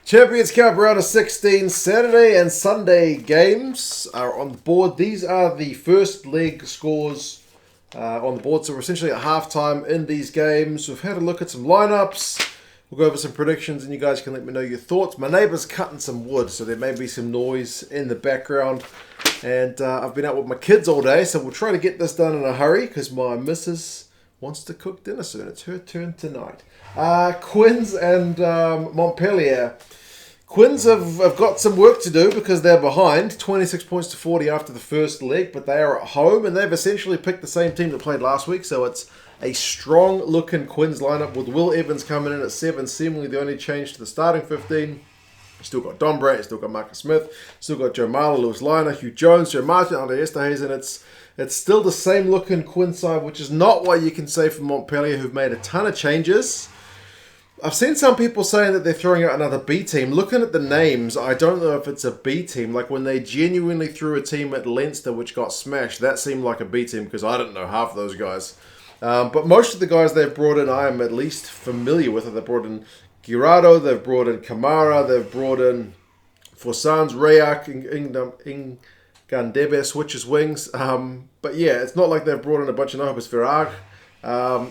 Champions Cup round of 16 Saturday and Sunday games are on the board. These are the first leg scores on the board. So we're essentially at halftime in these games. We've had a look at some lineups. We'll go over some predictions and you guys can let me know your thoughts. My neighbour's cutting some wood, so there may be some noise in the background. And I've been out with my kids all day, so we'll try to get this done in a hurry because my missus wants to cook dinner soon. It's her turn tonight. Quins and Montpellier. Quins have got some work to do because they're behind, 26 points to 40 after the first leg, but they are at home and they've essentially picked the same team that played last week, so it's a strong-looking Quins lineup with Will Evans coming in at 7, seemingly the only change to the starting 15. Still got Don Brat, still got Marcus Smith, still got Joe Marler, Lewis Liner, Hugh Jones, Joe Martin, Andre Esterhuizen. It's still the same looking Quins side, which is not what you can say for Montpellier, who've made a ton of changes. I've seen some people saying that they're throwing out another B team. Looking at the names, I don't know if it's a B team. Like when they genuinely threw a team at Leicester which got smashed, that seemed like a B team because I don't know half of those guys. But most of the guys they've brought in, I am at least familiar with. They've brought in Girardo, they've brought in Kamara, they've brought in Forsans, Rayak, Ingandebe switches wings. But yeah, it's not like they've brought in a bunch of Nobis Virag.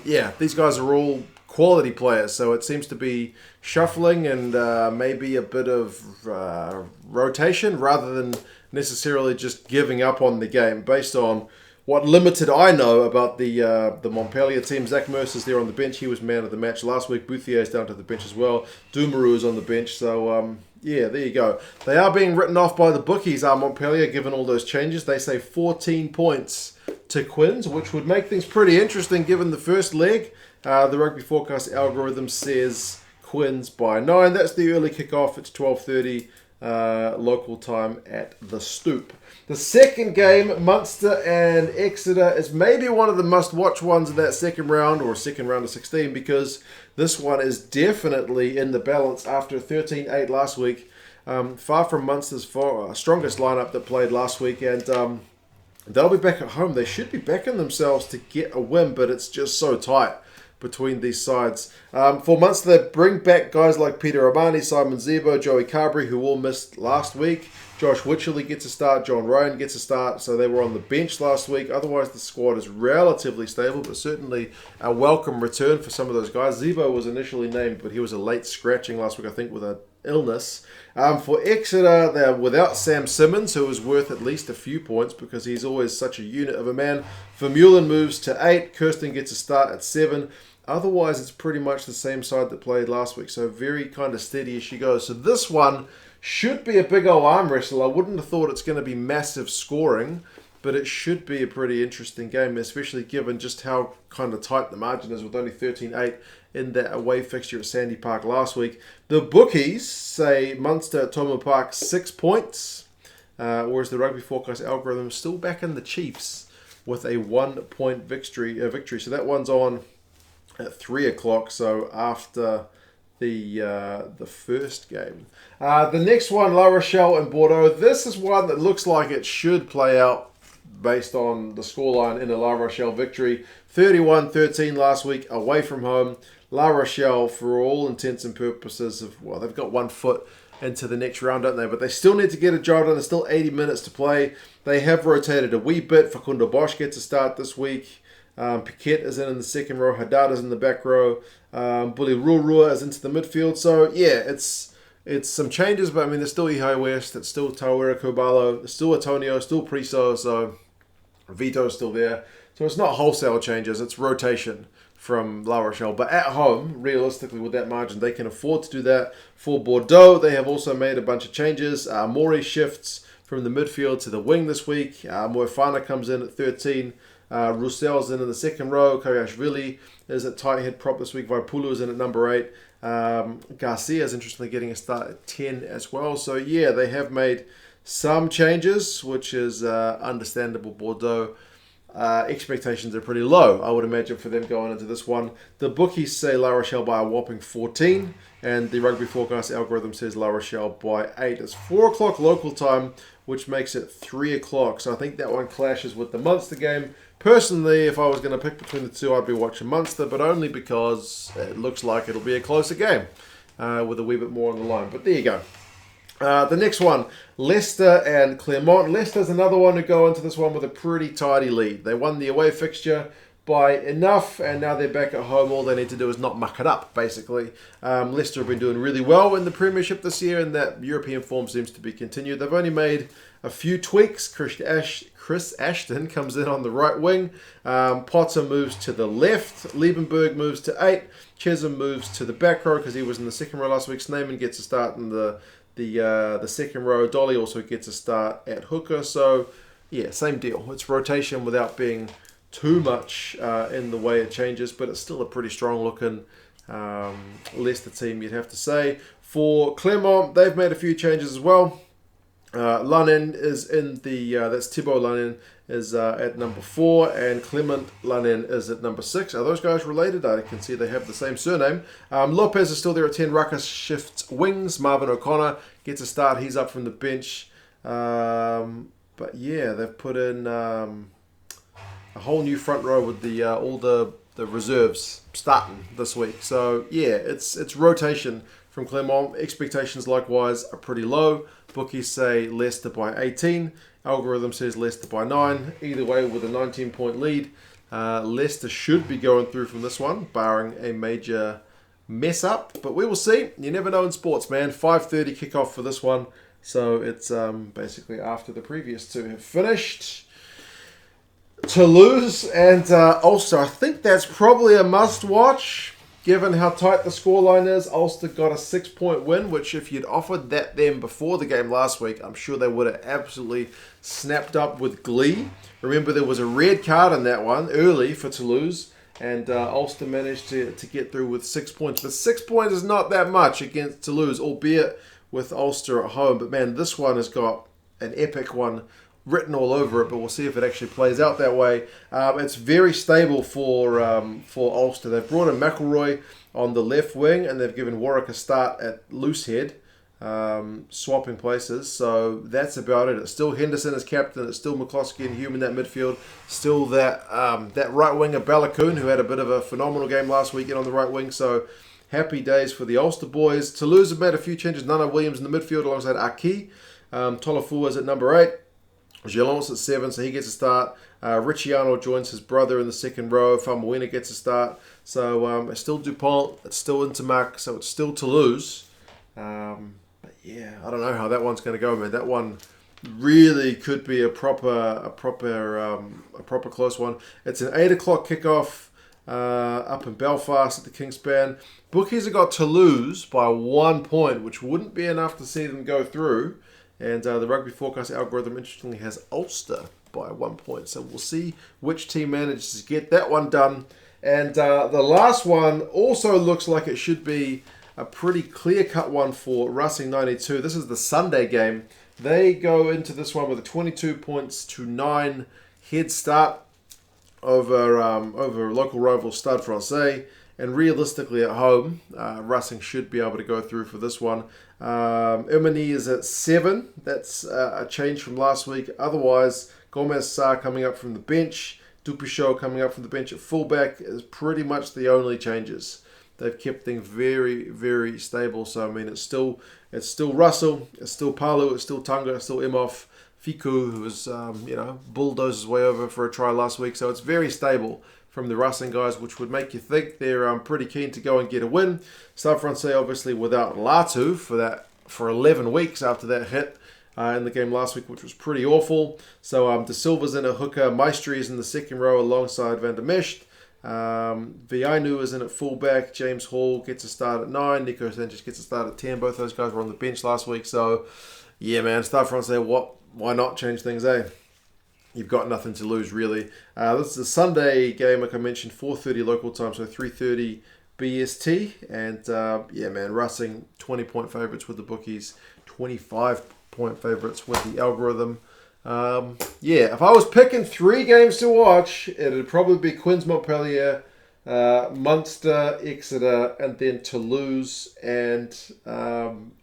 Yeah, these guys are all quality players, so it seems to be shuffling and maybe a bit of rotation rather than necessarily just giving up on the game based on what limited I know about the Montpellier team. Zach Mercer's there on the bench. He was man of the match last week. Bouthier's down to the bench as well. Dumarou's on the bench. So, yeah, there you go. They are being written off by the bookies, Montpellier, given all those changes. They say 14 points to Quins, which would make things pretty interesting given the first leg. The Rugby Forecast algorithm says Quins by 9. That's the early kickoff. It's 12:30 local time at the Stoop. The second game, Munster and Exeter, is maybe one of the must-watch ones of that second round, or second round of 16, because this one is definitely in the balance after 13-8 last week. Far from Munster's strongest lineup that played last week, and they'll be back at home. They should be backing themselves to get a win, but it's just so tight between these sides. For Munster, they bring back guys like Peter Amani, Simon Zebo, Joey Carberry, who all missed last week. Josh Wycherley gets a start, John Ryan gets a start, so they were on the bench last week. Otherwise, the squad is relatively stable, but certainly a welcome return for some of those guys. Zebo was initially named, but he was a late scratching last week, I think, with an illness. For Exeter, they're without Sam Simmons, who is worth at least a few points because he's always such a unit of a man. Vermeulen moves to 8, Kirsten gets a start at 7. Otherwise, it's pretty much the same side that played last week, so very kind of steady as she goes. So this one should be a big old arm wrestle. I wouldn't have thought it's going to be massive scoring, but it should be a pretty interesting game, especially given just how kind of tight the margin is with only 13-8 in that away fixture at Sandy Park last week. The bookies say Munster at Tomu Park 6 points, whereas the Rugby Forecast algorithm is still back in the Chiefs with a 1-point victory. So that one's on at 3 o'clock, so after the first game. The next one, La Rochelle and Bordeaux. This is one that looks like it should play out based on the scoreline in a La Rochelle victory. 31-13 last week away from home. La Rochelle, for all intents and purposes, they've got 1 foot into the next round, don't they? But they still need to get a job done. There's still 80 minutes to play. They have rotated a wee bit. Facundo Bosch gets a start this week. Piquet is in the second row. Haddad is in the back row. Bully Rua is into the midfield. So, yeah, it's some changes, but I mean, there's still Ihai West, it's still Tawera Kobalo, there's still Antonio, still Priso, so Vito's still there. So it's not wholesale changes, it's rotation from La Rochelle. But at home, realistically, with that margin, they can afford to do that. For Bordeaux, they have also made a bunch of changes. Maury shifts from the midfield to the wing this week. Moefana comes in at 13. Roussel's in the second row. Kariashvili is at tight head prop this week. Vaipulu is in at number 8. Garcia is interestingly getting a start at 10 as well. So yeah, they have made some changes, which is understandable. Bordeaux expectations are pretty low, I would imagine, for them going into this one. The bookies say La Rochelle by a whopping 14, and the Rugby Forecast algorithm says La Rochelle by 8. It's 4 o'clock local time, which makes it 3 o'clock. So I think that one clashes with the Munster game. Personally, if I was going to pick between the two, I'd be watching Munster, but only because it looks like it'll be a closer game. with a wee bit more on the line. But there you go. The next one, Leicester and Clermont. Leicester's another one to go into this one with a pretty tidy lead. They won the away fixture by enough, and now they're back at home. All they need to do is not muck it up, basically. Leicester have been doing really well in the Premiership this year, and that European form seems to be continued. They've only made a few tweaks. Chris Ashton comes in on the right wing. Potter moves to the left. Liebenberg moves to 8. Chisholm moves to the back row because he was in the second row last week. Sneyman gets a start in the second row. Dolly also gets a start at hooker. So, yeah, same deal. It's rotation without being too much in the way it changes, but it's still a pretty strong-looking Leicester team, you'd have to say. For Clermont, they've made a few changes as well. Lanin is in the, that's Thibaut Lanin, is at number 4, and Clement Lanin is at number 6. Are those guys related? I can see they have the same surname. Lopez is still there at 10. Ruckus shifts wings. Marvin O'Connor gets a start. He's up from the bench. But yeah, they've put in a whole new front row with the all the reserves starting this week. So yeah, it's rotation from Clermont. Expectations likewise are pretty low. Bookies say Leicester by 18. Algorithm says Leicester by 9. Either way, with a 19-point lead, Leicester should be going through from this one, barring a major mess up. But we will see. You never know in sports, man. 5:30 kickoff for this one. So it's basically after the previous two have finished. Toulouse and Ulster. I think that's probably a must-watch. Given how tight the scoreline is, Ulster got a 6-point win, which if you'd offered that them before the game last week, I'm sure they would have absolutely snapped up with glee. Remember, there was a red card in that one early for Toulouse, and Ulster managed to get through with 6 points. But 6 points is not that much against Toulouse, albeit with Ulster at home. But man, this one has got an epic one written all over it, but we'll see if it actually plays out that way. It's very stable for Ulster. They've brought in McElroy on the left wing, and they've given Warwick a start at loosehead, swapping places. So that's about it. It's still Henderson as captain. It's still McCloskey and Hume in that midfield. Still that right winger Balakoon, who had a bit of a phenomenal game last weekend on the right wing. So happy days for the Ulster boys. Toulouse have made a few changes. Nana Williams in the midfield alongside Aki. Tolofua is at number 8. Gelon's at 7, so he gets a start. Ricciano joins his brother in the second row. Famuina gets a start. So it's still Dupont, it's still Intermark, so it's still Toulouse. But yeah, I don't know how that one's going to go, man. That one really could be a proper close one. It's an 8 o'clock kickoff up in Belfast at the Kingspan. Bookies have got Toulouse by 1 point, which wouldn't be enough to see them go through. And the Rugby Forecast algorithm, interestingly, has Ulster by 1 point. So we'll see which team manages to get that one done. And the last one also looks like it should be a pretty clear-cut one for Racing 92. This is the Sunday game. They go into this one with a 22 points to 9 head start over local rival Stade Français. And realistically at home, Racing should be able to go through for this one. Ermini is at 7. That's a change from last week. Otherwise, Gomez Sarr coming up from the bench. Dupichot coming up from the bench at fullback is pretty much the only changes. They've kept things very, very stable. So, I mean, it's still Russell, it's still Palu, it's still Tunga, it's still Imhoff. Fiku, who was, bulldozed his way over for a try last week. So it's very stable from the Racing guys, which would make you think they're pretty keen to go and get a win. Stade Français obviously without Latu for 11 weeks after that hit in the game last week, which was pretty awful. So De Silva's in a hooker, Maestri is in the second row alongside Van der Mesht. Viainu is in at fullback. James Hall gets a start at 9. Nico Sanchez gets a start at 10. Both those guys were on the bench last week. So yeah, man, Stade Français, why not change things, eh? You've got nothing to lose, really. This is a Sunday game, like I mentioned, 4:30 local time, so 3:30 BST. And, yeah, man, Racing 20-point favourites with the bookies, 25-point favourites with the algorithm. Yeah, if I was picking 3 games to watch, it'd probably be Quins Montpellier, Munster, Exeter, and then Toulouse and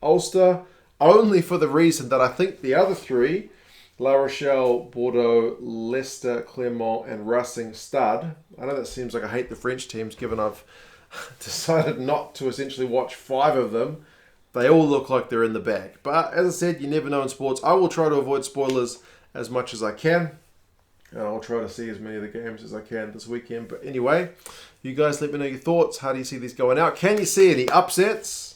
Ulster. Only for the reason that I think the other 3... La Rochelle, Bordeaux, Leicester, Clermont, and Racing Stade. I know that seems like I hate the French teams, given I've decided not to essentially watch 5 of them. They all look like they're in the bag. But as I said, you never know in sports. I will try to avoid spoilers as much as I can. And I'll try to see as many of the games as I can this weekend. But anyway, you guys let me know your thoughts. How do you see these going out? Can you see any upsets?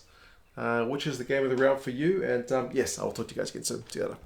Which is the game of the round for you? And yes, I'll talk to you guys again soon. See you later.